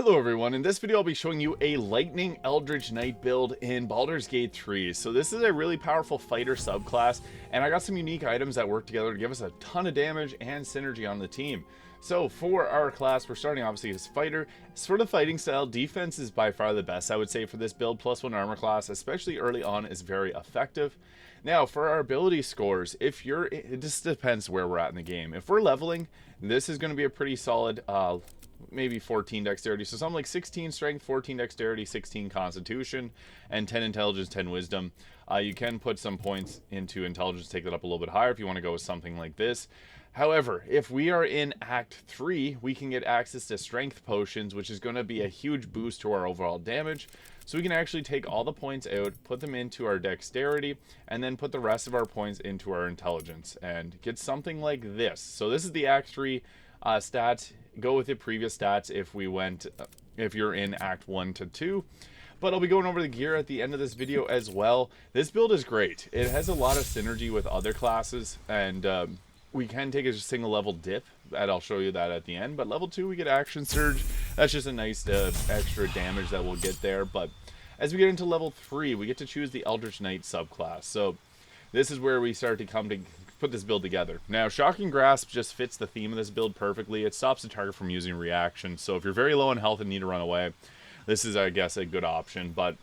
Hello everyone, in this video I'll be showing you a Lightning Eldritch Knight build in Baldur's Gate 3. So this is a really powerful fighter subclass, and I got some unique items that work together to give us a ton of damage and synergy on the team. So for our class, we're starting obviously as fighter. Sort of fighting style, defense is by far the best I would say for this build. +1 armor class, especially early on, is very effective. Now for our ability scores, it just depends where we're at in the game. If we're leveling, this is going to be a pretty solid maybe 14 dexterity, so something like 16 strength, 14 dexterity, 16 constitution, and 10 intelligence, 10 wisdom. You can put some points into intelligence, take that up a little bit higher if you want to go with something like this. However, if we are in Act 3, we can get access to strength potions, which is going to be a huge boost to our overall damage. So we can actually take all the points out, put them into our dexterity, and then put the rest of our points into our intelligence, and get something like this. So this is the Act 3 stats. Go with the previous stats if you're in Act 1 to 2. But I'll be going over the gear at the end of this video as well. This build is great. It has a lot of synergy with other classes, and we can take a single level dip, and I'll show you that at the end. But level 2 we get Action Surge. That's just a nice extra damage that we'll get there. But as we get into level 3, we get to choose the Eldritch Knight subclass. So this is where we start to come to put this build together. Now, Shocking Grasp just fits the theme of this build perfectly. It stops the target from using reaction, so if you're very low in health and need to run away, this is, I guess, a good option. But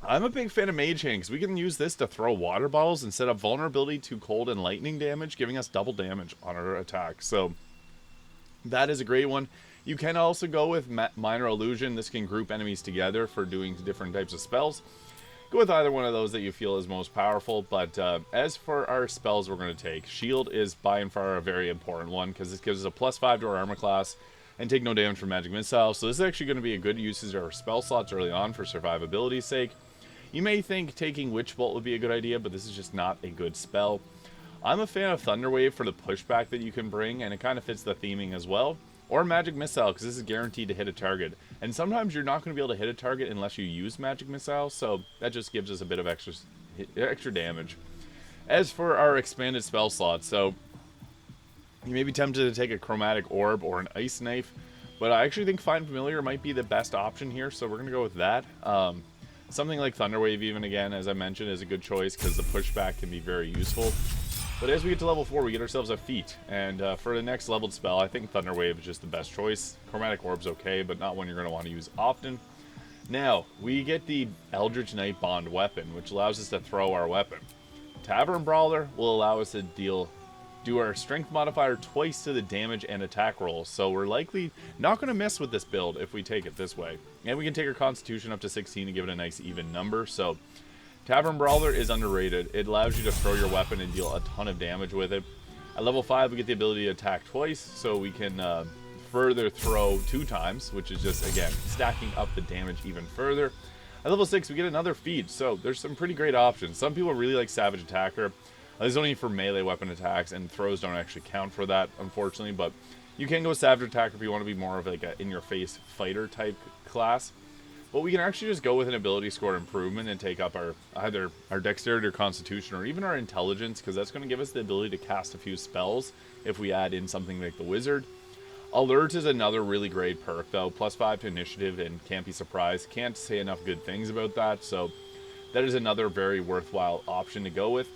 I'm a big fan of Mage Hand, because we can use this to throw water bottles and set up vulnerability to cold and lightning damage, giving us double damage on our attack. So that is a great one. You can also go with Minor Illusion. This can group enemies together for doing different types of spells. Go with either one of those that you feel is most powerful. But as for our spells we're going to take, Shield is by and far a very important one, because this gives us a +5 to our armor class and take no damage from magic missiles. So this is actually going to be a good usage of our spell slots early on for survivability's sake. You may think taking Witch Bolt would be a good idea, but this is just not a good spell. I'm a fan of Thunderwave for the pushback that you can bring, and it kind of fits the theming as well. Or Magic Missile, because this is guaranteed to hit a target. And sometimes you're not going to be able to hit a target unless you use Magic Missile, so that just gives us a bit of extra damage. As for our expanded spell slots, so you may be tempted to take a Chromatic Orb or an Ice Knife, but I actually think Find Familiar might be the best option here, so we're going to go with that. Something like Thunderwave, even again, as I mentioned, is a good choice because the pushback can be very useful. But as we get to level 4, we get ourselves a feat, and for the next leveled spell, I think Thunderwave is just the best choice. Chromatic Orb's okay, but not one you're going to want to use often. Now, we get the Eldritch Knight Bond weapon, which allows us to throw our weapon. Tavern Brawler will allow us to do our strength modifier twice to the damage and attack rolls, so we're likely not going to miss with this build if we take it this way. And we can take our Constitution up to 16 to give it a nice even number, so Tavern Brawler is underrated. It allows you to throw your weapon and deal a ton of damage with it. At level 5, we get the ability to attack twice, so we can further throw 2 times, which is just, again, stacking up the damage even further. At level 6, we get another feat, so there's some pretty great options. Some people really like Savage Attacker. This is only for melee weapon attacks, and throws don't actually count for that, unfortunately, but you can go Savage Attacker if you want to be more of like a in-your-face fighter type class. But we can actually just go with an ability score improvement and take up either our dexterity or constitution, or even our intelligence, because that's going to give us the ability to cast a few spells if we add in something like the wizard. Alert is another really great perk, though. +5 to initiative and can't be surprised. Can't say enough good things about that, so that is another very worthwhile option to go with.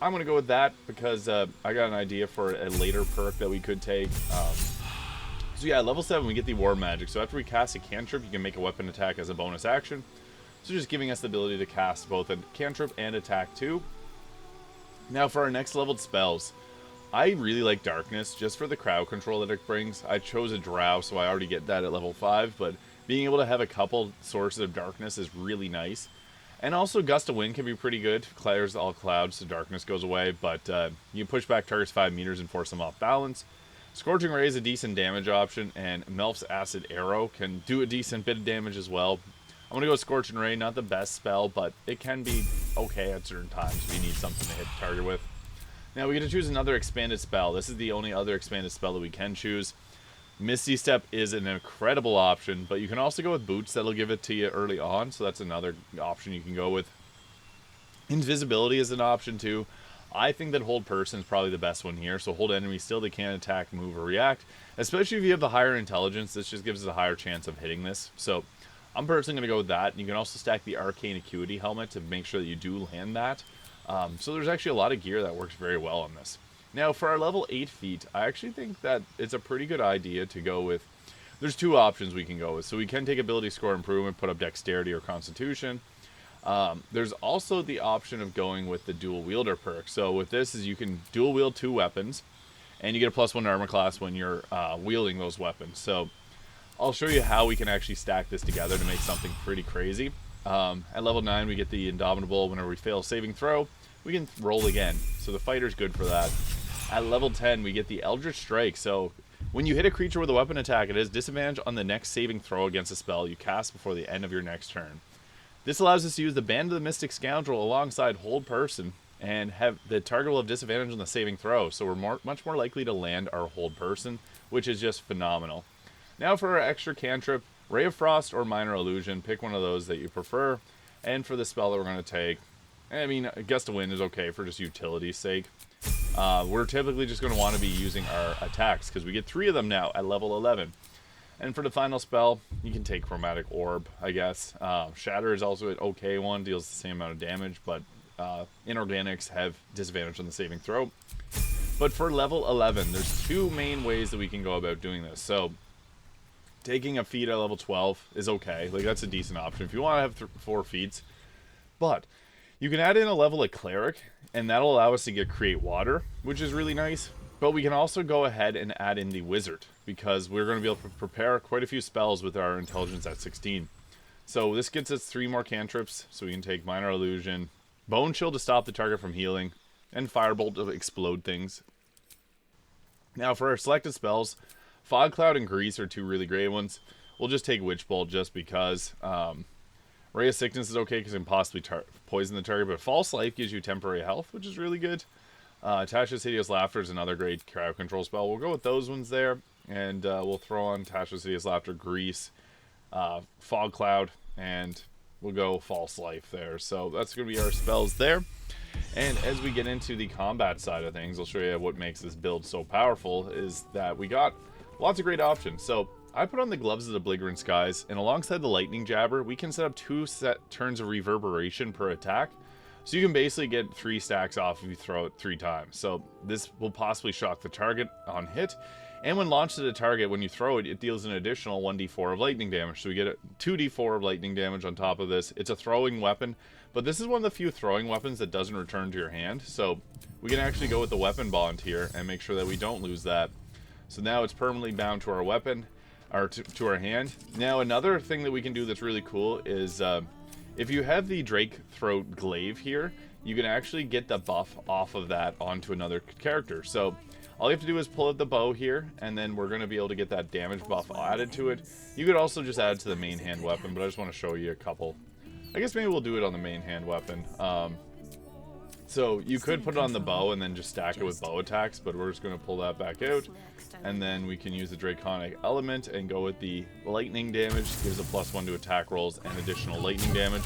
I'm going to go with that because I got an idea for a later perk that we could take. So yeah, level 7 we get the War Magic. So after we cast a cantrip, you can make a weapon attack as a bonus action. So just giving us the ability to cast both a cantrip and attack too. Now for our next leveled spells, I really like Darkness just for the crowd control that it brings. I chose a Drow, so I already get that at level 5, but being able to have a couple sources of darkness is really nice. And also Gust of Wind can be pretty good. Clears all clouds, so darkness goes away, but you push back targets 5 meters and force them off balance. Scorching Ray is a decent damage option, and Melf's Acid Arrow can do a decent bit of damage as well. I'm going to go Scorching Ray, not the best spell, but it can be okay at certain times if you need something to hit the target with. Now we get to choose another expanded spell. This is the only other expanded spell that we can choose. Misty Step is an incredible option, but you can also go with Boots. That'll give it to you early on, so that's another option you can go with. Invisibility is an option too. I think that hold person is probably the best one here. So hold enemy still, they can't attack, move, or react. Especially if you have the higher intelligence, this just gives us a higher chance of hitting this. So I'm personally going to go with that. You can also stack the Arcane Acuity helmet to make sure that you do land that. So there's actually a lot of gear that works very well on this. Now for our level 8 feat, I actually think that it's a pretty good idea to go with... There's two options we can go with. So we can take ability score improvement, put up dexterity or constitution. There's also the option of going with the dual wielder perk. So with this is you can dual wield 2 weapons, and you get a +1 armor class when you're wielding those weapons. So I'll show you how we can actually stack this together to make something pretty crazy. At level 9 we get the Indomitable. Whenever we fail a saving throw, we can roll again. So the fighter's good for that. At level 10 we get the Eldritch Strike. So when you hit a creature with a weapon attack, it has disadvantage on the next saving throw against a spell you cast before the end of your next turn. This allows us to use the Band of the Mystic Scoundrel alongside Hold Person, and have the target will have disadvantage on the saving throw, so we're much more likely to land our Hold Person, which is just phenomenal. Now for our extra cantrip, Ray of Frost or Minor Illusion, pick one of those that you prefer. And for the spell that we're going to take, I mean, Gust of Wind is okay for just utility's sake. We're typically just going to want to be using our attacks, because we get 3 of them now at level 11. And for the final spell, you can take Chromatic Orb, I guess. Shatter is also an okay one, deals the same amount of damage, but inorganics have disadvantage on the saving throw. But for level 11, there's 2 main ways that we can go about doing this. So taking a feat at level 12 is okay. Like, that's a decent option if you want to have 4 feats. But you can add in a level of Cleric, and that'll allow us to get Create Water, which is really nice. But we can also go ahead and add in the Wizard, because we're going to be able to prepare quite a few spells with our intelligence at 16. So this gets us 3 more cantrips, so we can take Minor Illusion, Bone Chill to stop the target from healing, and Firebolt to explode things. Now for our selected spells, Fog Cloud and Grease are 2 really great ones. We'll just take Witch Bolt just because. Ray of Sickness is okay because it can possibly poison the target, but False Life gives you temporary health, which is really good. Tasha's Hideous Laughter is another great crowd control spell. We'll go with those ones there, and we'll throw on Tasha's Hideous Laughter, Grease, Fog Cloud, and we'll go False Life there. So that's going to be our spells there. And as we get into the combat side of things, I'll show you what makes this build so powerful, is that we got lots of great options. So I put on the Gloves of the Belligerent Skies, and alongside the Lightning Jabber, we can set up 2 set turns of reverberation per attack. So you can basically get 3 stacks off if you throw it 3 times. So this will possibly shock the target on hit. And when launched at a target, when you throw it, it deals an additional 1d4 of lightning damage. So we get a 2d4 of lightning damage on top of this. It's a throwing weapon, but this is one of the few throwing weapons that doesn't return to your hand. So we can actually go with the weapon bond here and make sure that we don't lose that. So now it's permanently bound to our weapon, or to our hand. Now another thing that we can do that's really cool is... if you have the Drake Throat Glaive here, you can actually get the buff off of that onto another character. So all you have to do is pull out the bow here, and then we're going to be able to get that damage buff added to it. You could also just add it to the main hand weapon, but I just want to show you a couple. I guess maybe we'll do it on the main hand weapon. So you could put it on the bow and then just stack it with bow attacks, but we're just going to pull that back out. And then we can use the Draconic Element and go with the lightning damage. Gives a +1 to attack rolls and additional lightning damage.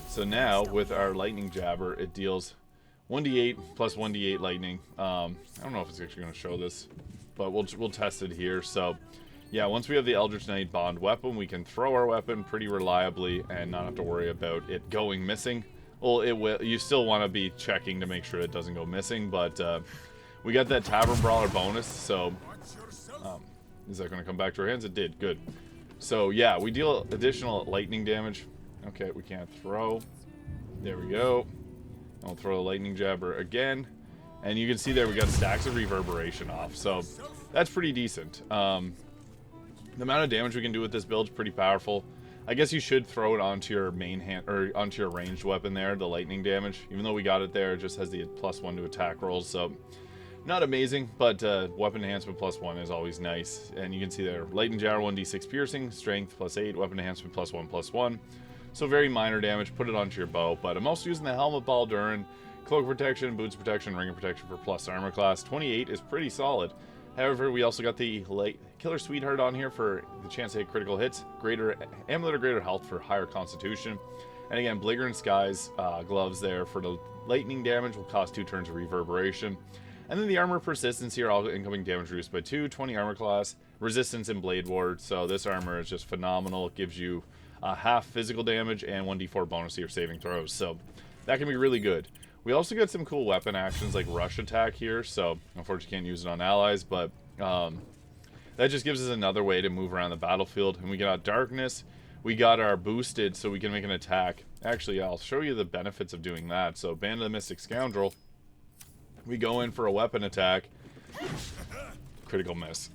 So now with our lightning jabber, it deals 1d8 plus 1d8 lightning. I don't know if it's actually going to show this, but we'll test it here. So yeah, once we have the Eldritch Knight Bond weapon, we can throw our weapon pretty reliably and not have to worry about it going missing. Well, it will. You still want to be checking to make sure it doesn't go missing, but we got that Tavern Brawler bonus, so is that going to come back to our hands? It did. Good. So yeah, we deal additional lightning damage. Okay, we can't throw. There we go. I'll throw the lightning jabber again, and you can see there we got stacks of reverberation off, so that's pretty decent. The amount of damage we can do with this build is pretty powerful. I guess you should throw it onto your main hand, or onto your ranged weapon there, the lightning damage. Even though we got it there, it just has the +1 to attack rolls, so not amazing, but weapon enhancement +1 is always nice. And you can see there, lightning jabber 1d6 piercing, strength +8, weapon enhancement +1/+1. So very minor damage. Put it onto your bow, but I'm also using the Helm of Baldur, cloak protection, boots protection, ring of protection for plus armor class. 28 is pretty solid. However, we also got the Killer Sweetheart on here for the chance to hit critical hits, greater amulet or greater health for higher constitution, and again, Belligerent Skies gloves there for the lightning damage will cost 2 turns of reverberation. And then the armor persistence here, all incoming damage reduced by 2, 20 armor class, resistance and blade ward. So this armor is just phenomenal. It gives you half physical damage and 1d4 bonus to your saving throws. So that can be really good. We also get some cool weapon actions like rush attack here. So unfortunately can't use it on allies, but that just gives us another way to move around the battlefield. And we got darkness. We got our boosted so we can make an attack. Actually, I'll show you the benefits of doing that. So Band of the Mystic Scoundrel. We go in for a weapon attack. Critical miss.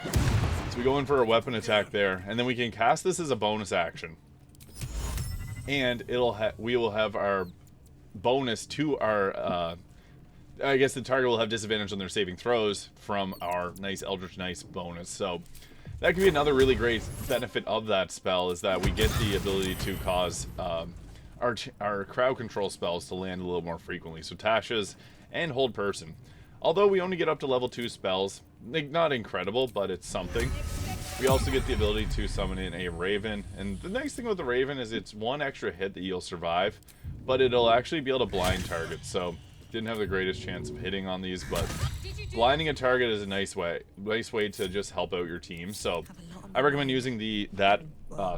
So we go in for a weapon attack there, and then we can cast this as a bonus action. And we will have our bonus to our I guess the target will have disadvantage on their saving throws from our nice Eldritch Knight bonus. So that could be another really great benefit of that spell, is that we get the ability to cause our crowd control spells to land a little more frequently. So Tasha's and Hold Person. Although we only get up to level 2 spells, like, not incredible, but it's something. We also get the ability to summon in a Raven. And the nice thing with the Raven is it's 1 extra hit that you'll survive, but it'll actually be able to blind target. So didn't have the greatest chance of hitting on these, but blinding a target is a nice way to just help out your team. So I recommend using that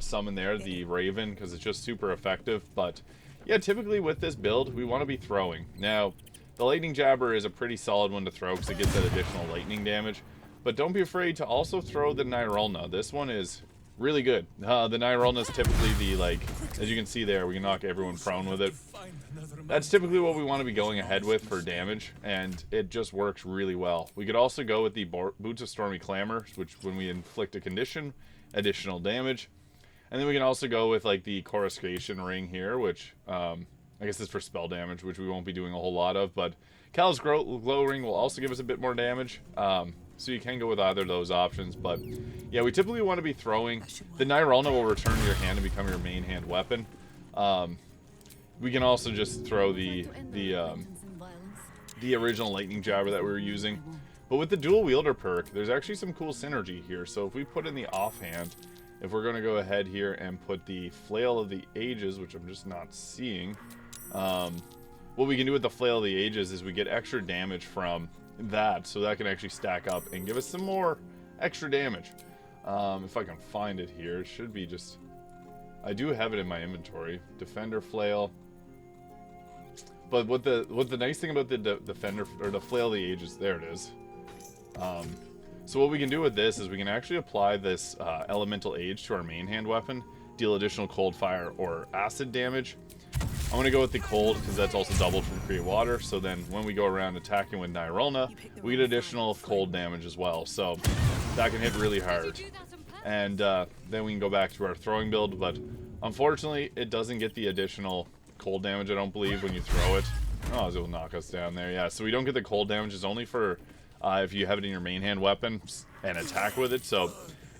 summon there, the Raven, because it's just super effective. But yeah, typically with this build, we want to be throwing. Now, the Lightning Jabber is a pretty solid one to throw because it gets that additional lightning damage. But don't be afraid to also throw the Nirelna. This one is really good. The Nirelna is typically the, like, as you can see there, we can knock everyone prone with it. That's typically what we want to be going ahead with for damage, and it just works really well. We could also go with the Boots of Stormy Clamor, which when we inflict a condition, additional damage. And then we can also go with, like, the Coruscation Ring here, which I guess is for spell damage, which we won't be doing a whole lot of. But Cal's Glow Ring will also give us a bit more damage. So you can go with either of those options. But yeah, we typically want to be throwing. The Nirelna will return to your hand and become your main hand weapon. We can also just throw the original Lightning Jabber that we were using. But with the Dual Wielder perk, there's actually some cool synergy here. So if we put in the offhand, if we're going to go ahead here and put the Flail of the Ages, which I'm just not seeing, what we can do with the Flail of the Ages is we get extra damage from that, so that can actually stack up and give us some more extra damage. If I can find it here, it should be just... I do have it in my inventory. Defender Flail. But what the nice thing about the Defender, or the Flail of the Ages, there it is. So what we can do with this is we can actually apply this Elemental Age to our main hand weapon, deal additional cold, fire, or acid damage. I'm going to go with the cold because that's also doubled from Create Water, so then when we go around attacking with Nirelna, we get additional cold damage as well, so that can hit really hard. And then we can go back to our throwing build, but unfortunately it doesn't get the additional cold damage, I don't believe, when you throw it. Oh, it will knock us down there. Yeah, so we don't get the cold damage. It's only for if you have it in your main hand weapon and attack with it, so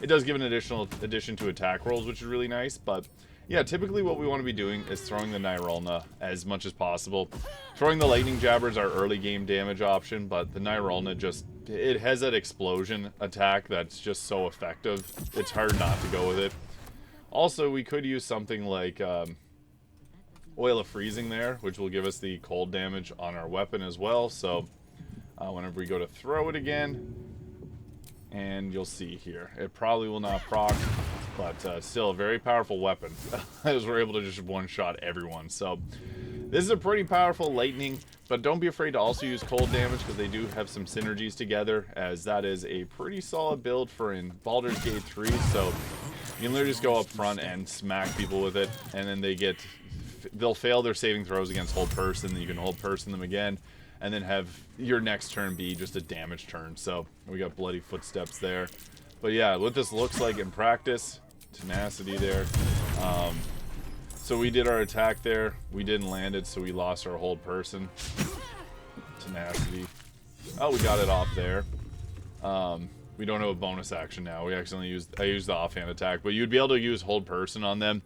it does give an additional addition to attack rolls, which is really nice. But yeah, typically what we want to be doing is throwing the Nirelna as much as possible. Throwing the Lightning Jabber is our early game damage option, but the Nirelna just, it has that explosion attack that's just so effective. It's hard not to go with it. Also, we could use something like Oil of Freezing there, which will give us the cold damage on our weapon as well. So whenever we go to throw it again, and you'll see here, it probably will not proc, but still a very powerful weapon, as we're able to just one-shot everyone. So this is a pretty powerful lightning, but don't be afraid to also use cold damage, because they do have some synergies together, as that is a pretty solid build for in Baldur's Gate 3. So you can literally just go up front and smack people with it, and then they'll fail their saving throws against Hold Person, then you can Hold Person them again, and then have your next turn be just a damage turn. So we got Bloody Footsteps there. But yeah, what this looks like in practice, tenacity there. So we did our attack there. We didn't land it, so we lost our Hold Person. Tenacity. Oh, we got it off there. We don't have a bonus action now. I used the offhand attack, but you'd be able to use Hold Person on them.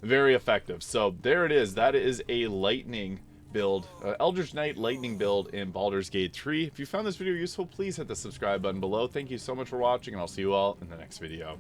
Very effective. So there it is. That is a lightning build, Eldritch Knight lightning build in Baldur's Gate 3. If you found this video useful, please hit the subscribe button below. Thank you so much for watching, and I'll see you all in the next video.